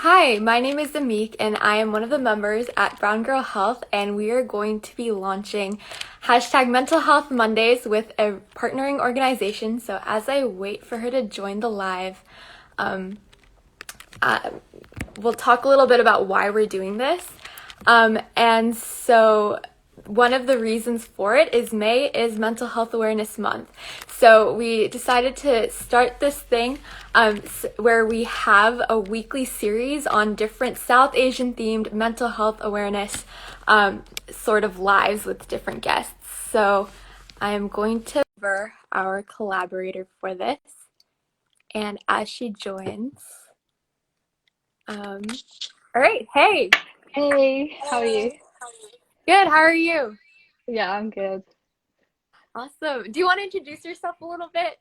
Hi, my name is Amik, and I am one of the members at Brown Girl Health, and we are going to be launching hashtag Mental Health Mondays with a partnering organization. So as I wait for her to join the live, um, uh, we'll talk a little bit about why we're doing this. And one of the reasons for it is May is Mental Health Awareness Month. So we decided to start this thing where we have a weekly series on different South Asian themed mental health awareness sort of lives with different guests. So I'm going to cover our collaborator for this. And as she joins, um, all right, hey, Hey, how are you? good, how are you? Yeah, I'm good. Awesome. Do you want to introduce yourself a little bit?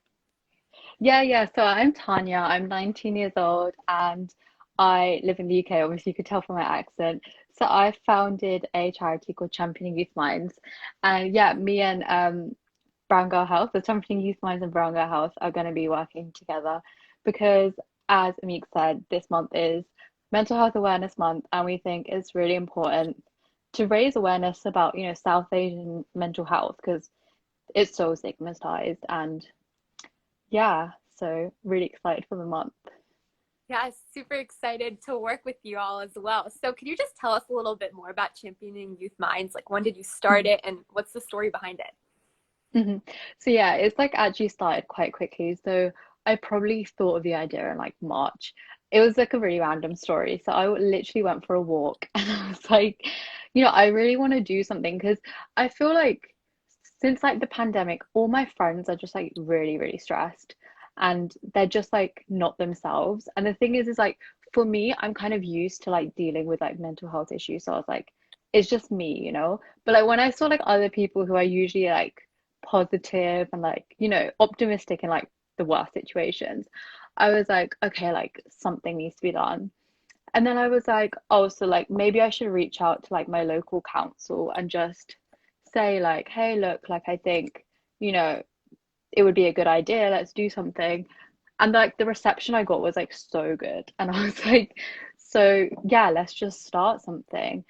Yeah. So I'm Tanya. I'm 19 years old and I live in the UK. Obviously, you could tell from my accent. So I founded a charity called Championing Youth Minds. And yeah, me and Brown Girl Health, the Championing Youth Minds and Brown Girl Health are going to be working together because, as Amik said, this month is Mental Health Awareness Month, and we think it's really important to raise awareness about, South Asian mental health because it's so stigmatized and yeah, so really excited for the month. Yeah, super excited to work with you all as well. So, could you just tell us a little bit more about Championing Youth Minds? Like, when did you start Mhm. it and what's the story behind it? Mhm. So yeah, it's like actually started quite quickly. So I probably thought of the idea in like March. It was like a really random story. So literally went for a walk and I was like, I really want to do something because I feel like since like the pandemic, all my friends are just like really, really stressed and they're just like not themselves. And the thing is like for me, I'm kind of used to like dealing with like mental health issues. So I was like, it's just me. But like when I saw like other people who are usually like positive and like optimistic in like the worst situations, I was like, okay, like something needs to be done. And then I was like, oh, so like maybe I should reach out to like my local council and just say like, hey, look, like I think you know it would be a good idea, let's do something. And like the reception I got was like so good, and I was like, so yeah, let's just start something.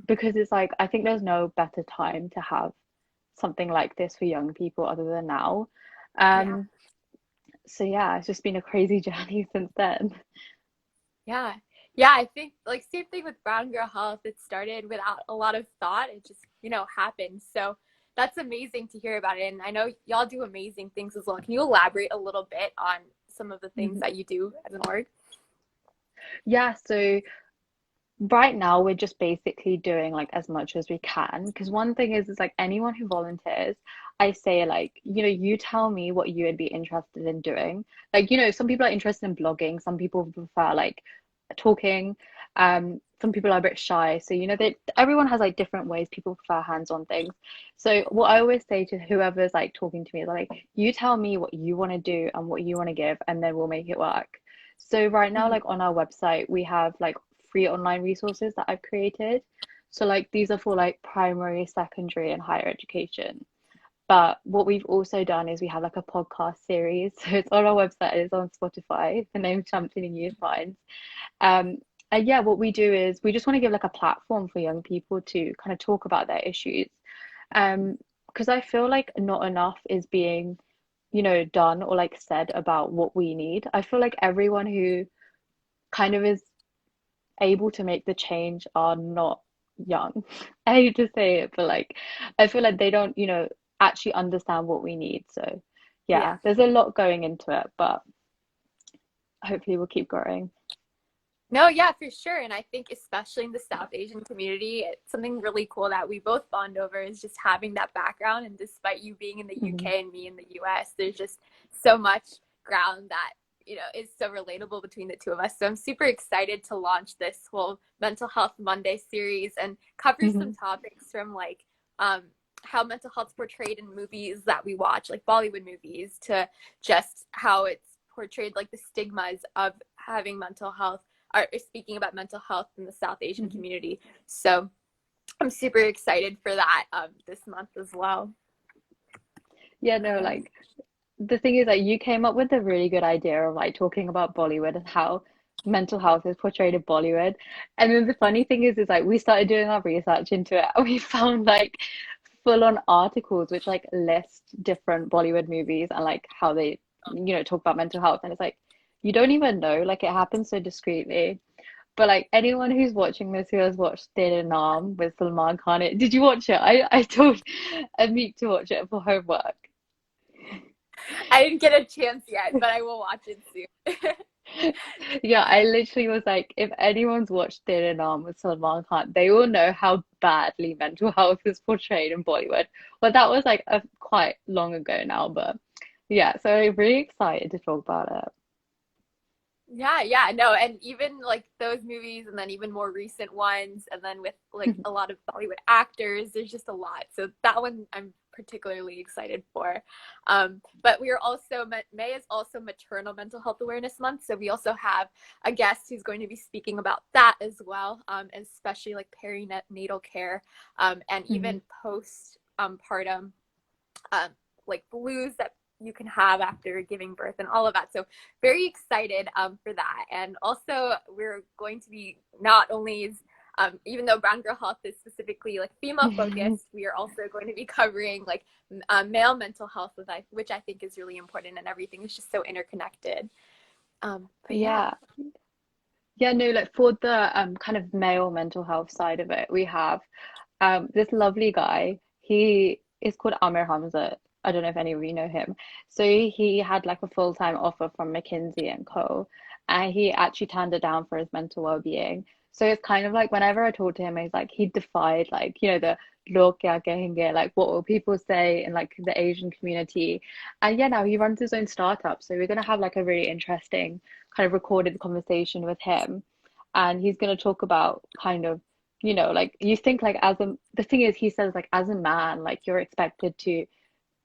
Because it's like I think there's no better time to have something like this for young people other than now. Yeah, Um, so yeah, it's just been a crazy journey since then. yeah. Yeah, I think like same thing with Brown Girl Health. It started without a lot of thought. It just, happened. So that's amazing to hear about it. And I know y'all do amazing things as well. Can you elaborate a little bit on some of the things Mhm. that you do as an org? Yeah, so right now we're just basically doing like as much as we can because one thing is like anyone who volunteers, I say like, you tell me what you would be interested in doing. Like, some people are interested in blogging, some people prefer like talking, some people are a bit shy. So, everyone has like different ways people prefer hands-on things. So what I always say to whoever's like talking to me is like, you tell me what you want to do and what you want to give, and then we'll make it work. So right now, Mhm. like on our website, we have like free online resources that I've created. So like these are for like primary, secondary, and higher education. But what we've also done is we have like a podcast series. So it's on our website, it's on Spotify, the name Championing Youth Minds. Um, and yeah, what we do is we just want to give like a platform for young people to kind of talk about their issues. Because I feel like not enough is being, done or like said about what we need. I feel like everyone who kind of is able to make the change are not young. I hate to say it, but like I feel like they don't, actually understand what we need. So Yeah. yeah, there's a lot going into it, but hopefully we'll keep growing. No, yeah, for sure. And I think especially in the South Asian community, it's something really cool that we both bond over is just having that background. And despite you being in the Hmm. UK and me in the US, there's just so much ground that, is so relatable between the two of us. So I'm super excited to launch this whole Mental Health Monday series and cover some Hmm. topics from like um, how mental health's portrayed in movies that we watch, like Bollywood movies, to just how it's portrayed, like the stigmas of having mental health are speaking about mental health in the South Asian Hmm. community. So I'm super excited for that this month as well. Yeah, no, Um, like the thing is that you came up with a really good idea of like talking about Bollywood and how mental health is portrayed in Bollywood. And then the funny thing is like we started doing our research into it and we found like full on articles which like list different Bollywood movies and like how they, talk about mental health. And it's like you don't even know, like it happens so discreetly. But like anyone who's watching this who has watched Tere Naam with Salman Khan, did you watch it? I told Amit to watch it for homework. I didn't get a chance yet, but I will watch it soon. Yeah, I literally was like, if anyone's watched Tere Naam with Salman Khan, they will know how badly mental health is portrayed in Bollywood. But that was like quite long ago now, but yeah, so I'm really excited to talk about it. Yeah, yeah, no, and even like those movies, and then even more recent ones, and then with like a lot of Bollywood actors, there's just a lot. So that one I'm particularly excited for. But we are also May is also Maternal Mental Health Awareness Month, so we also have a guest who's going to be speaking about that as well, especially like perinatal care, and Mhm. even post partum, um, like blues that you can have after giving birth and all of that. So very excited for that. And also we're going to be not only is even though Brown Girl Health is specifically like female focused, we are also going to be covering like male mental health, which I think is really important, and everything is just so interconnected. But yeah, Yeah. Yeah, no, like for the kind of male mental health side of it, we have this lovely guy. He is called Amir Hamza. I don't know if any of you know him. So he had like a full-time offer from McKinsey and Co. And he actually turned it down for his mental well-being. So it's kind of like whenever I talk to him, he's like he defied like, the log kya kahenge, like what will people say in like the Asian community. And yeah, now he runs his own startup. So we're gonna have like a really interesting kind of recorded conversation with him. And he's gonna talk about kind of like you think like the thing is he says like as a man, like you're expected to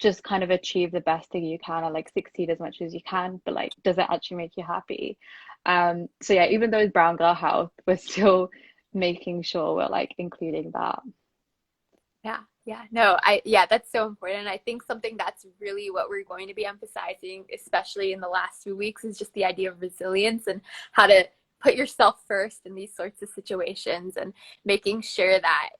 just kind of achieve the best thing you can and like succeed as much as you can, but like does it actually make you happy? So yeah, even though it's brown girl health, we're still making sure we're like including that. yeah, yeah. No, yeah, that's so important. I think something that's really what we're going to be emphasizing, especially in the last few weeks, is just the idea of resilience and how to put yourself first in these sorts of situations, and making sure that,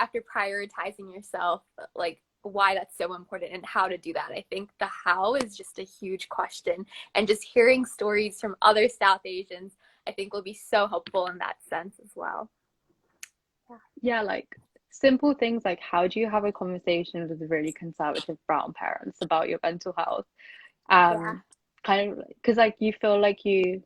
after prioritizing yourself, like why that's so important and how to do that. I think the how is just a huge question, and just hearing stories from other South Asians, I think will be so helpful in that sense as well. Yeah. Yeah, like simple things like how do you have a conversation with really conservative brown parents about your mental health? Yeah. Um, Kind of because like you feel like you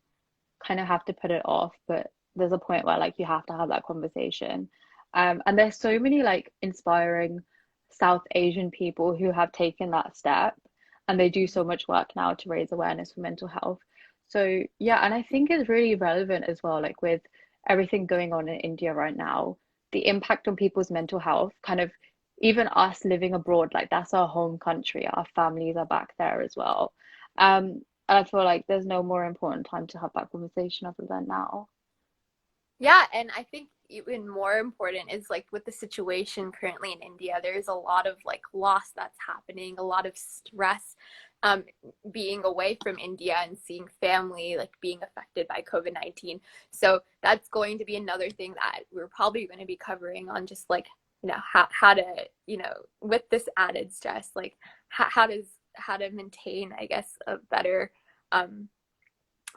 kind of have to put it off, but there's a point where like you have to have that conversation. And there's so many like inspiring South Asian people who have taken that step and they do so much work now to raise awareness for mental health. So yeah, and I think it's really relevant as well, like with everything going on in India right now, the impact on people's mental health, kind of even us living abroad, like that's our home country, our families are back there as well. And I feel like there's no more important time to have that conversation other than now. Yeah, and I think even more important is like with the situation currently in India, there's a lot of like loss that's happening, a lot of stress, um, being away from India and seeing family like being affected by COVID-19. So that's going to be another thing that we're probably going to be covering on, just like, how to, with this added stress, like how to maintain, I guess, a better um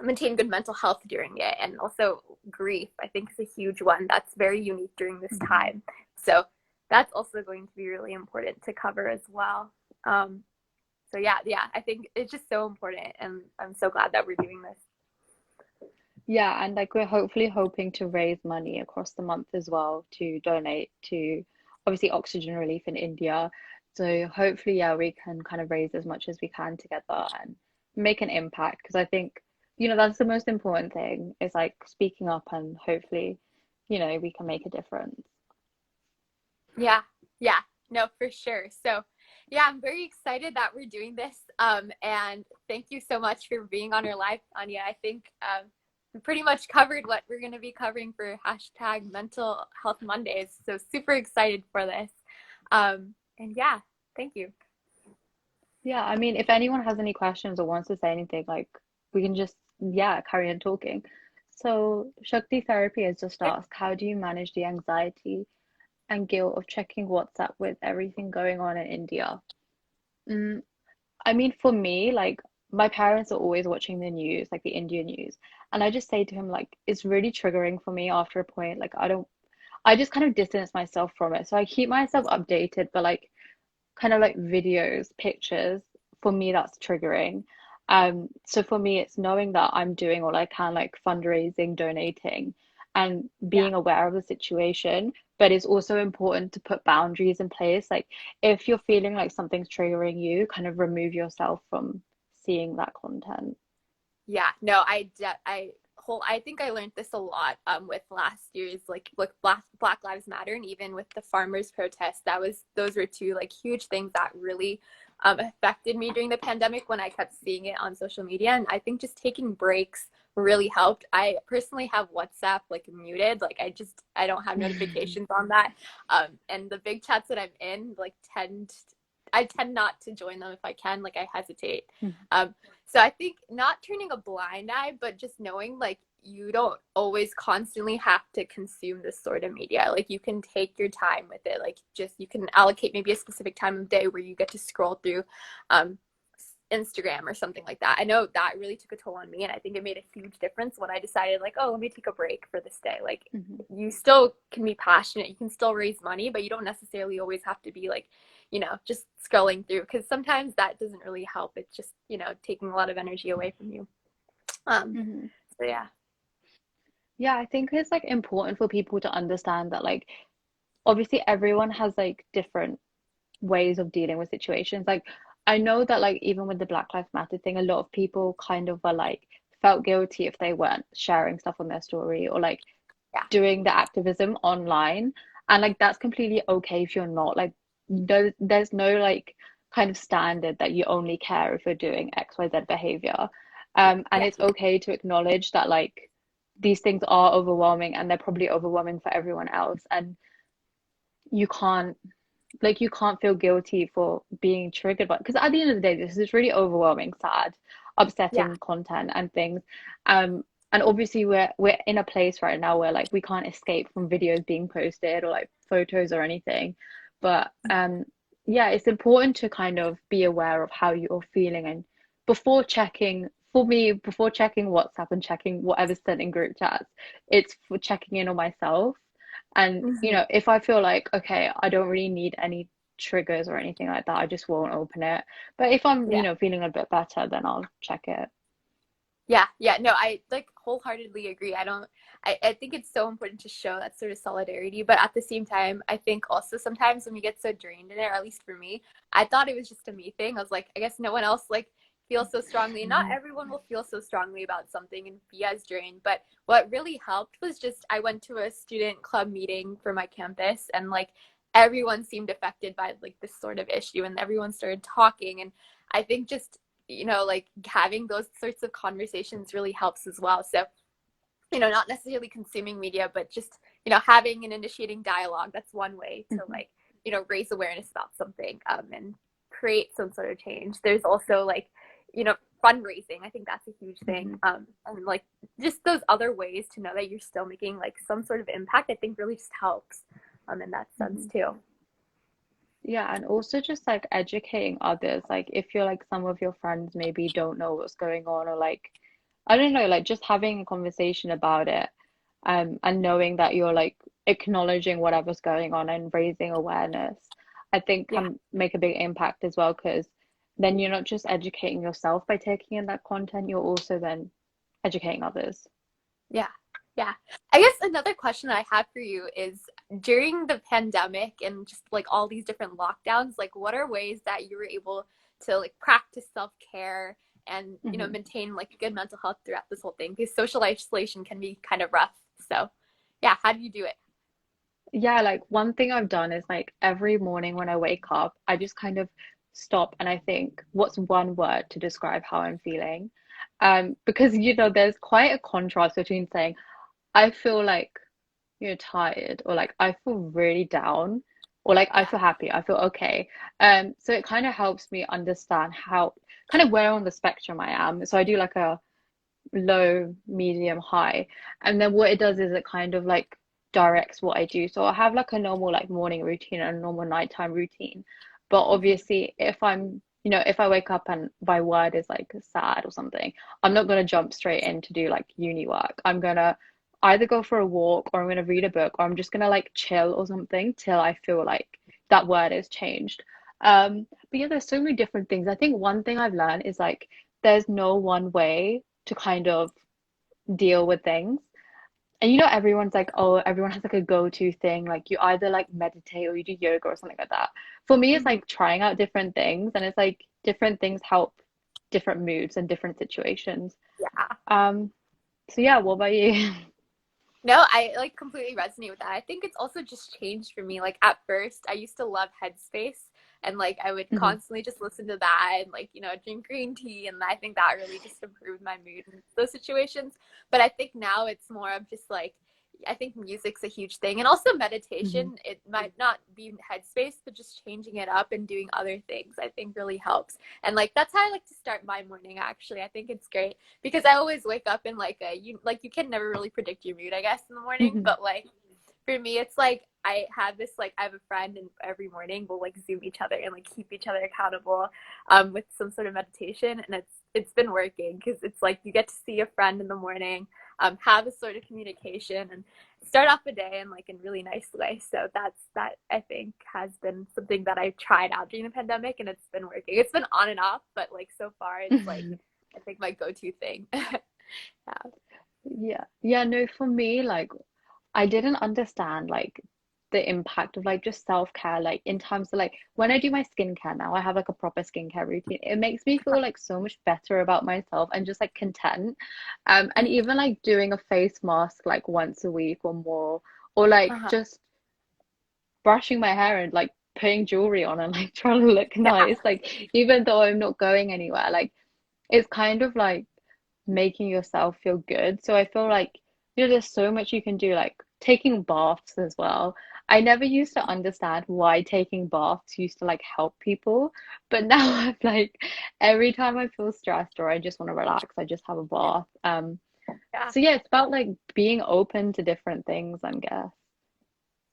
maintain good mental health during it. And also grief, I think, is a huge one that's very unique during this Mhm. time. So that's also going to be really important to cover as well. So yeah, yeah, I think it's just so important, and I'm so glad that we're doing this. Yeah, and like we're hopefully hoping to raise money across the month as well to donate to obviously oxygen relief in India. So hopefully, yeah, we can kind of raise as much as we can together and make an impact because I think, that's the most important thing is like speaking up and hopefully, we can make a difference. Yeah, yeah, no, for sure. So yeah, I'm very excited that we're doing this. And thank you so much for being on our live, Tanya. I think we pretty much covered what we're going to be covering for hashtag Mental Health Mondays. So super excited for this. And yeah, thank you. Yeah, I mean, if anyone has any questions or wants to say anything, like we can just, yeah, carry on talking. So Shakti therapy has just asked, how do you manage the anxiety and guilt of checking WhatsApp with everything going on in India? Mm, I mean, for me, like my parents are always watching the news, like the Indian news, and I just say to him, like, it's really triggering for me after a point. Like, I just kind of distance myself from it. So I keep myself updated, but like kind of like videos, pictures, for me that's triggering. So for me it's knowing that I'm doing all I can, like fundraising, donating, and Yeah. being aware of the situation. But it's also important to put boundaries in place. Like if you're feeling like something's triggering you, kind of remove yourself from seeing that content. Yeah, no, I think I learned this a lot with last year's like Black Lives Matter, and even with the farmers protest. Those were two like huge things that really affected me during the pandemic when I kept seeing it on social media. And I think just taking breaks really helped. I personally have WhatsApp like muted, like I don't have notifications on that. And the big chats that I'm in like I tend not to join them if I can. Like I hesitate. Um, so I think not turning a blind eye, but just knowing like you don't always constantly have to consume this sort of media. Like you can take your time with it. Like just you can allocate maybe a specific time of day where you get to scroll through um, Instagram or something like that. I know that really took a toll on me, and I think it made a huge difference when I decided like, oh, let me take a break for this day. Like Mhm. you still can be passionate, you can still raise money, but you don't necessarily always have to be like, just scrolling through, because sometimes that doesn't really help. It's just, taking a lot of energy away from you. Um, Mhm. so yeah. Yeah, I think it's like important for people to understand that like obviously everyone has like different ways of dealing with situations. Like I know that like even with the Black Lives Matter thing, a lot of people kind of were like felt guilty if they weren't sharing stuff on their story or like Yeah. doing the activism online. And like that's completely okay if you're not. Like there's no like kind of standard that you only care if you're doing XYZ behavior. And Yeah. it's okay to acknowledge that like these things are overwhelming and they're probably overwhelming for everyone else. And you can't you can't feel guilty for being triggered by, because at the end of the day this is really overwhelming, sad, Yeah. upsetting content and things. And obviously we're in a place right now where like we can't escape from videos being posted or like photos or anything. But yeah, it's important to kind of be aware of how you're feeling, and before checking, for me, before checking WhatsApp and checking whatever's sent in group chats, it's for checking in on myself. And, Hmm. if I feel like, okay, I don't really need any triggers or anything like that, I just won't open it. But if I'm, Yeah. feeling a bit better, then I'll check it. Yeah, yeah, no, I like wholeheartedly agree. I think it's so important to show that sort of solidarity, but at the same time, I think also sometimes when we get so drained in it, or at least for me, I thought it was just a me thing. I was like, I guess no one else like feels so strongly. Not everyone will feel so strongly about something and be as drained, but what really helped was just I went to a student club meeting for my campus, and like everyone seemed affected by like this sort of issue, and everyone started talking. And I think just like having those sorts of conversations really helps as well. So, not necessarily consuming media, but just, having and initiating dialogue. That's one way to Mhm. like, raise awareness about something and create some sort of change. There's also like, you know, fundraising. I think that's a huge thing. Mhm. And like just those other ways to know that you're still making like some sort of impact, I think really just helps in that sense Mhm. too. Yeah, and also just like educating others. Like if you're like some of your friends maybe don't know what's going on, or like I don't know, like just having a conversation about it, and knowing that you're like acknowledging whatever's going on and raising awareness, I think Yeah. can make a big impact as well, because then you're not just educating yourself by taking in that content, you're also then educating others. Yeah. Yeah. I guess another question that I have for you is during the pandemic and just like all these different lockdowns, like what are ways that you were able to like practice self-care and, Mhm. maintain like good mental health throughout this whole thing? Because social isolation can be kind of rough. So, yeah, how do you do it? Yeah, like one thing I've done is like every morning when I wake up, I just kind of stop and I think, what's one word to describe how I'm feeling? Because there's quite a contrast between saying I feel like tired, or like I feel really down, or like I Yeah. feel happy, I feel okay. So it kind of helps me understand how kind of where on the spectrum I am. So I do like a low, medium, high. And then what it does is it kind of like directs what I do. So I have like a normal like morning routine and a normal nighttime routine. But Hmm. obviously if if I wake up and my word is like sad or something, I'm not gonna jump straight in to do like uni work. I'm gonna either go for a walk or I'm gonna read a book or I'm just gonna like chill or something till I feel like that word is changed. But yeah, there's so many different things. I think one thing I've learned is like there's no one way to kind of deal with things. And everyone's like, oh, everyone has like a go-to thing. Like you either like meditate or you do yoga or something like that. For me, it's Hmm. like trying out different things, and it's like different things help different moods and different situations. Yeah. Um, so yeah, what about you? No, I like completely resonate with that. I think it's also just changed for me. Like at first, I used to love Headspace and like I would Hmm. constantly just listen to that and like, drink green tea and I think that really just improved my mood in those situations. But I think now it's more of just like I think music's a huge thing and also Hmm. meditation. It might not be Headspace, but just changing it up and doing other things I think really helps. And like that's how I like to start my morning actually. I think it's great because I always wake up in like you can never really predict your mood, I guess, in the morning. Hmm. But like for me, it's like I have a friend, and every morning we'll like Zoom each other and like keep each other accountable, with some sort of meditation, and it's been working because it's like you get to see a friend in the morning, have a sort of communication, and start off the day in like a really nice way. So that I think has been something that I've tried out during the pandemic, and it's been working. It's been on and off, but like so far, it's like I think my go-to thing. Yeah. Yeah. Yeah, no, for me, like I didn't understand like the impact of like just self-care, like in terms of like when I do my skincare now, I have like a proper skincare routine. It makes me feel like so much better about myself and just like content. And even like doing a face mask like once a week or more, or like Uh-huh. just brushing my hair and like putting jewelry on and like trying to look Yeah. nice, like even though I'm not going anywhere, like it's kind of like making yourself feel good. So I feel like, there's so much you can do, like taking baths as well. I never used to understand why taking baths used to like help people, but now I'm like, every time I feel stressed or I just want to relax, I just have a bath. Yeah. So yeah, it's about like being open to different things, I guess.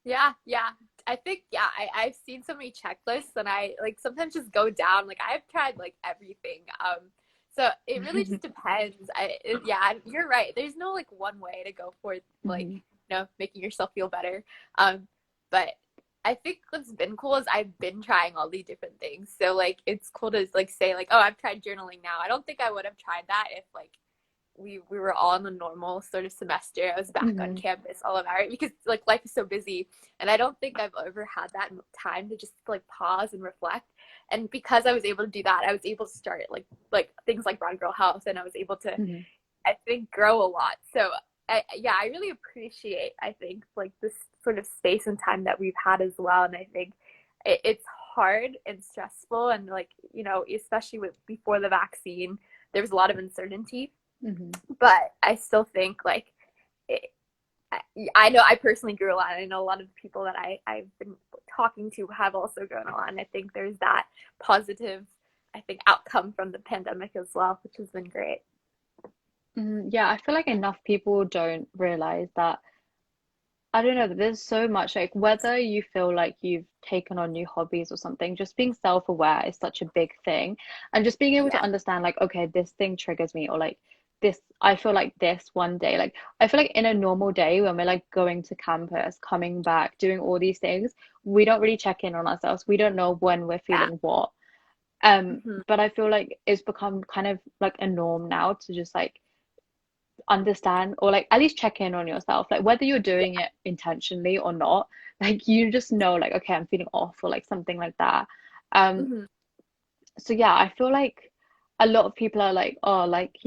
Yeah, yeah. I think I've seen so many checklists and I like sometimes just go down. Like I've tried like everything. So it really just depends. Yeah, you're right. There's no like one way to go for like, Hmm. making yourself feel better. But I think what's been cool is I've been trying all these different things. So like it's cool to like say like, oh, I've tried journaling now. I don't think I would have tried that if like we were all in a normal sort of semester. I was back on Hmm. campus all of our because like life is so busy, and I don't think I've ever had that time to just like pause and reflect. And because I was able to do that, I was able to start like things like Brown Girl Health, and I was able to Hmm. I think grow a lot. So yeah, I really appreciate I think like this sort of space and time that we've had as well, and I think it's hard and stressful, and like especially with before the vaccine, there was a lot of uncertainty, Hmm. but I still think like it, I know I personally grew a lot. I know a lot of people that I've been talking to have also grown a lot. And I think there's that positive, I think, outcome from the pandemic as well, which has been great. Yeah, I feel like enough people don't realize that. I don't know, there's so much like whether you feel like you've taken on new hobbies or something, just being self-aware is such a big thing. And just being able to Yeah. understand like, okay, this thing triggers me, or like this, I feel like this one day. Like I feel like in a normal day when we're like going to campus, coming back, doing all these things, we don't really check in on ourselves. We don't know when we're Yeah. feeling what. Hmm. But I feel like it's become kind of like a norm now to just like understand or like at least check in on yourself, like whether you're doing Yeah. it intentionally or not, like you just know like, okay, I'm feeling off or like something like that. um Hmm. so yeah, I feel like a lot of people are like, oh, like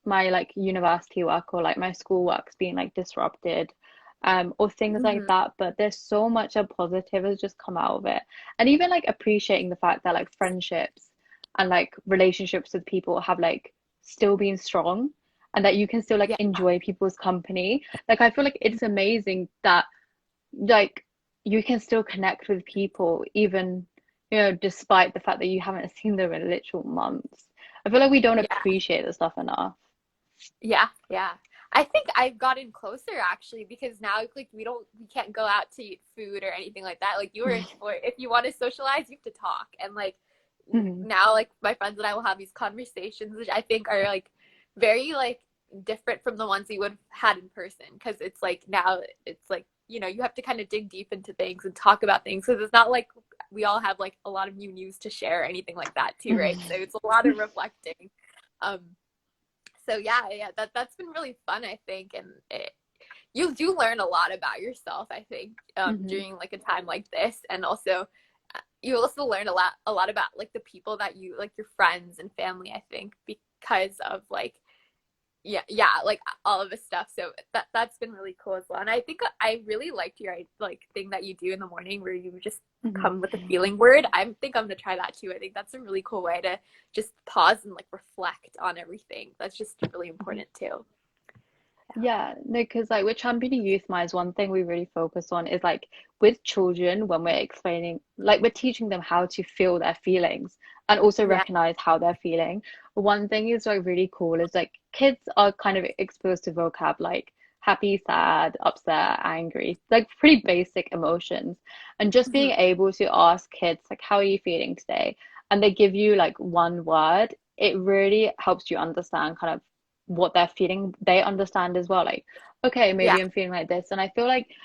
my like university work or like my school work's being like disrupted, or things like Hmm. that, but there's so much of positive has just come out of it. And even like appreciating the fact that like friendships and like relationships with people have like still been strong, and that you can still like Yeah. enjoy people's company. Like I feel like it's amazing that like you can still connect with people even, despite the fact that you haven't seen them in literal months. I feel like we don't Yeah. appreciate the stuff enough. Yeah, yeah. I think I've gotten closer actually because now like we can't go out to eat food or anything like that. Like you were in sport, if you want to socialize, you have to talk. And like Mhm. now like my friends and I will have these conversations which I think are like very like different from the ones we would have had in person because it's like now it's like you have to kind of dig deep into things and talk about things because it's not like we all have like a lot of new news to share or anything like that too, right? So it's a lot of reflecting. Um, so yeah, that's been really fun, I think, and you do learn a lot about yourself, I think, Mhm. during like a time like this, and also you also learn a lot about like the people that you like, your friends and family, I think, because of like yeah, like all of this stuff. So that's been really cool as well. And I think I really liked your like thing that you do in the morning where you just Mhm. come with a feeling word. I think I'm gonna try that too. I think that's a really cool way to just pause and like reflect on everything. That's just really Mhm. important too. Yeah, no, because like with championing youth minds, one thing we really focus on is like with children when we're explaining, like we're teaching them how to feel their feelings and also Yeah. recognize how they're feeling. One thing is like really cool is like kids are kind of exposed to vocab like happy, sad, upset, angry, like pretty basic emotions. And just being Mhm. able to ask kids like, how are you feeling today? And they give you like one word, it really helps you understand kind of what they're feeling. They understand as well, like, okay, Yeah. maybe I'm feeling like this. And I feel like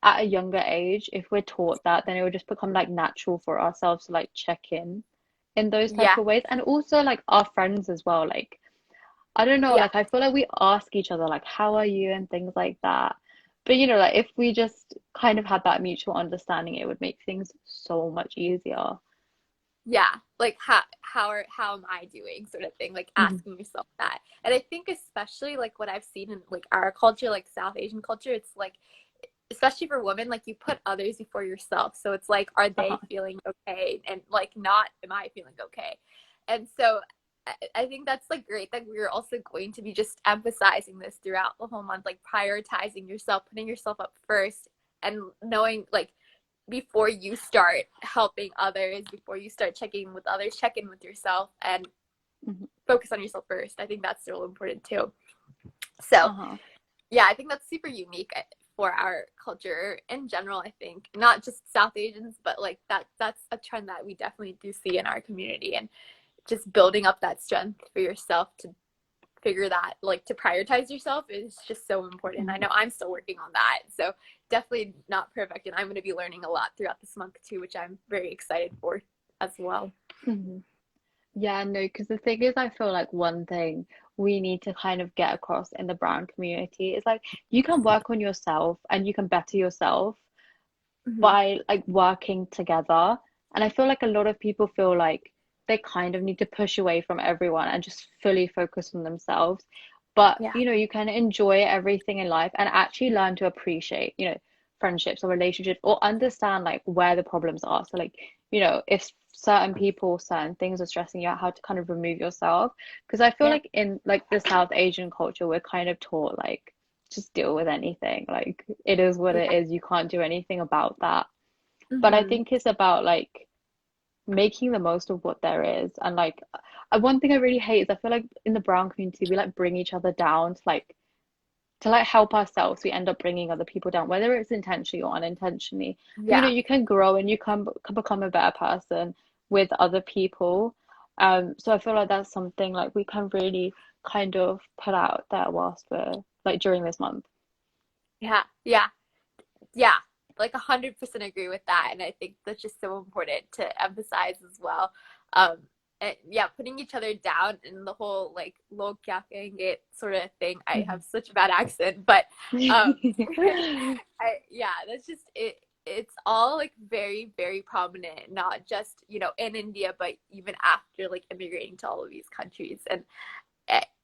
at a younger age, if we're taught that, then it would just become like natural for ourselves to like check in those type Yeah. of ways. And also like our friends as well. Like, I don't know, Yeah. like I feel like we ask each other like, how are you and things like that. But like if we just kind of had that mutual understanding, it would make things so much easier. Yeah, like how am I doing, sort of thing, like Mhm. asking yourself that. And I think especially like what I've seen in like our culture, like South Asian culture, it's like especially for women, like you put others before yourself. So it's like, are Uh-huh. they feeling okay? And like not, am I feeling okay? And so I think that's like great that we're also going to be just emphasizing this throughout the whole month, like prioritizing yourself, putting yourself up first, and knowing like before you start helping others, before you start checking with others, check in with yourself and Mhm. focus on yourself first. I think that's real important too. So, Uh-huh. yeah, I think that's super unique for our culture in general. I think not just South Asians, but like that's a trend that we definitely do see in our community, and just building up that strength for yourself to figure that like to prioritize yourself is just so important. I Mhm. know I'm still working on that. So definitely not perfect. And I'm going to be learning a lot throughout this month too, which I'm very excited for as well. Mhm. Yeah, no, because the thing is, I feel like one thing we need to kind of get across in the brown community is like you can work on yourself and you can better yourself Mm-hmm. by like working together. And I feel like a lot of people feel like they kind of need to push away from everyone and just fully focus on themselves. But Yeah. you can enjoy everything in life and actually learn to appreciate, friendships or relationships or understand like where the problems are. So like, if certain people, certain things are stressing you out, how to kind of remove yourself. Because I feel Yeah. like in like the South Asian culture, we're kind of taught like just deal with anything. Like it is what it Yeah. is. You can't do anything about that. But I Mm-hmm. think it's about like making the most of what there is. And like one thing I really hate is I feel like in the brown community we like bring each other down to like help ourselves. We end up bringing other people down, whether it's intentionally or unintentionally. But Yeah. you can grow and can become a better person with other people. So I feel like that's something like we can really kind of put out there whilst we're like during this month. Yeah. Yeah. Yeah. Like 100% agree with that. And I think that's just so important to emphasize as well. Um, and yeah, putting each other down and the whole like log kya kahenge sort of thing. I have such a bad accent, but um, yeah, that's just it. It's all like very, very prominent, not just, in India, but even after like immigrating to all of these countries. And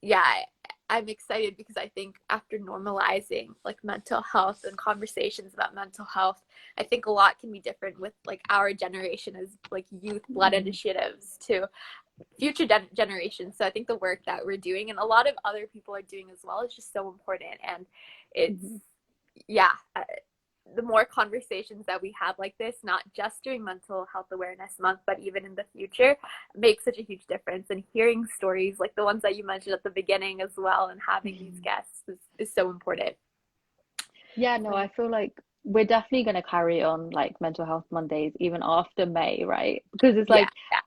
yeah, I'm excited because I think after normalizing like mental health and conversations about mental health, I think a lot can be different with like our generation as like youth-led initiatives to future generations. So I think the work that we're doing and a lot of other people are doing as well is just so important. And it's, yeah, the more conversations that we have like this, not just during Mental Health Awareness Month, but even in the future, makes such a huge difference. And hearing stories like the ones that you mentioned at the beginning as well, and having these guests is so important. Yeah, no, I feel like we're definitely going to carry on like Mental Health Mondays even after May, right? Because Yeah, yeah,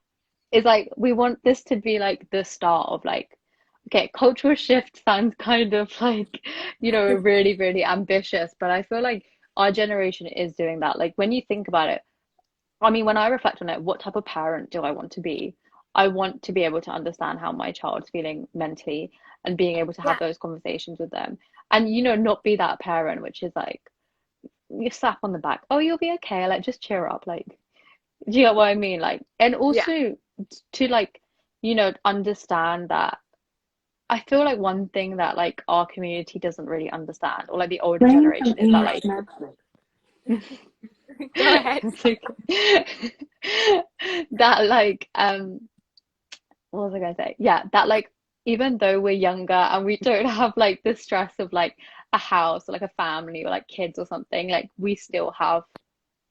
it's like we want this to be like the start of like, okay, cultural shift sounds kind of like, really, really ambitious, but I feel like our generation is doing that. Like when you think about it, I mean, when I reflect on it, what type of parent do I want to be? I want to be able to understand how my child's feeling mentally and being able to have yeah, those conversations with them. And, not be that parent which is like, you slap on the back, oh, you'll be okay, like just cheer up. Like, do you get what I mean? Like, and yeah, also to like, understand that I feel like one thing that like our community doesn't really understand, or like the older Playing some generation, is that English like medley. go ahead. it's okay. That like what was I gonna say? Yeah, that like even though we're younger and we don't have like the stress of like a house or like a family or like kids or something, like we still have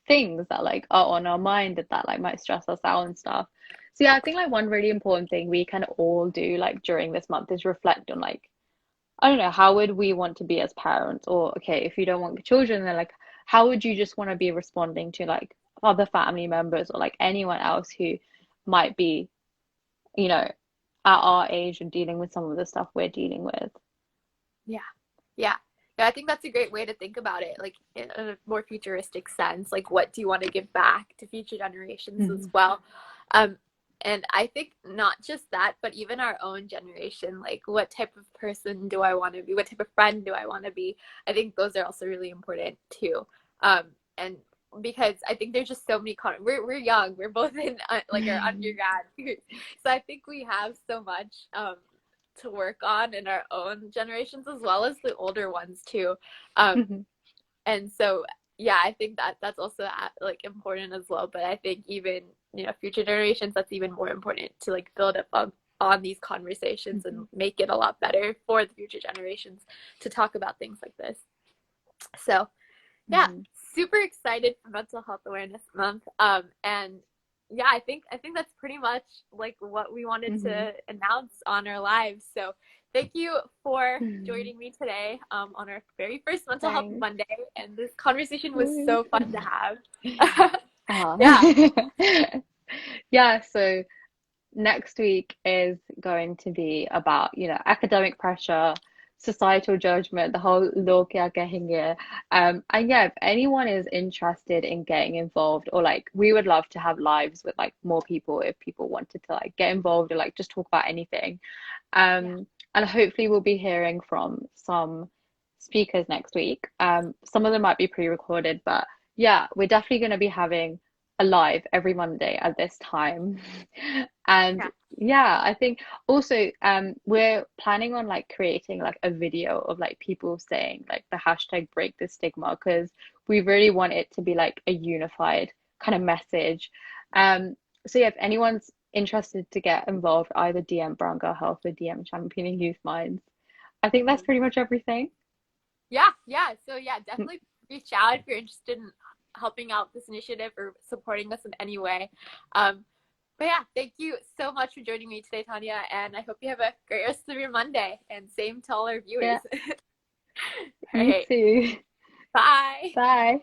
things that like are on our mind that like might stress us out and stuff. So yeah, I think like one really important thing we can all do like during this month is reflect on like, I don't know, how would we want to be as parents? Or okay, if you don't want children, then like how would you just want to be responding to like other family members or like anyone else who might be, you know, at our age and dealing with some of the stuff we're dealing with. Yeah. Yeah. Yeah, I think that's a great way to think about it, like in a more futuristic sense. Like, what do you want to give back to future generations as Mhm. well? Um, and I think not just that, but even our own generation, like what type of person do I want to be? What type of friend do I want to be? I think those are also really important too. And because I think there's just so many we're young, we're both in like our undergrad years, so I think we have so much to work on in our own generations as well as the older ones too. Um, Mhm. and so yeah, I think that that's also like important as well. But I think even future generations, that's even more important to like build up on these conversations and Mhm. make it a lot better for the future generations to talk about things like this. So yeah, Mhm. super excited for Mental Health Awareness Month. And yeah, I think that's pretty much like what we wanted Mhm. to announce on our lives. So thank you for Mhm. joining me today on our very first Mental Health Thanks. Monday. And this conversation was Woo. so fun to have. Ah. Yeah, Yeah, so next week is going to be about, academic pressure, societal judgment, the whole log kya kahenge. And yeah, if anyone is interested in getting involved, or like we would love to have lives with like more people if people wanted to like get involved or like just talk about anything. yeah, And hopefully we'll be hearing from some speakers next week. Some of them might be pre-recorded, but yeah, we're definitely going to be having a live every Monday at this time. And yeah, yeah, I think also we're planning on like creating like a video of like people saying like the hashtag break the stigma, because we really want it to be like a unified kind of message. So yeah, if anyone's interested to get involved, either DM Brown Girl Health or DM Championing Youth Minds. I think that's pretty much everything. yeah, yeah. So yeah, definitely reach out if you're interested in helping out this initiative or supporting us in any way. Um, But yeah, thank you so much for joining me today, Tanya. And I hope you have a great rest of your Monday. And same to all our viewers. Yeah, All you right. too. Bye. Bye.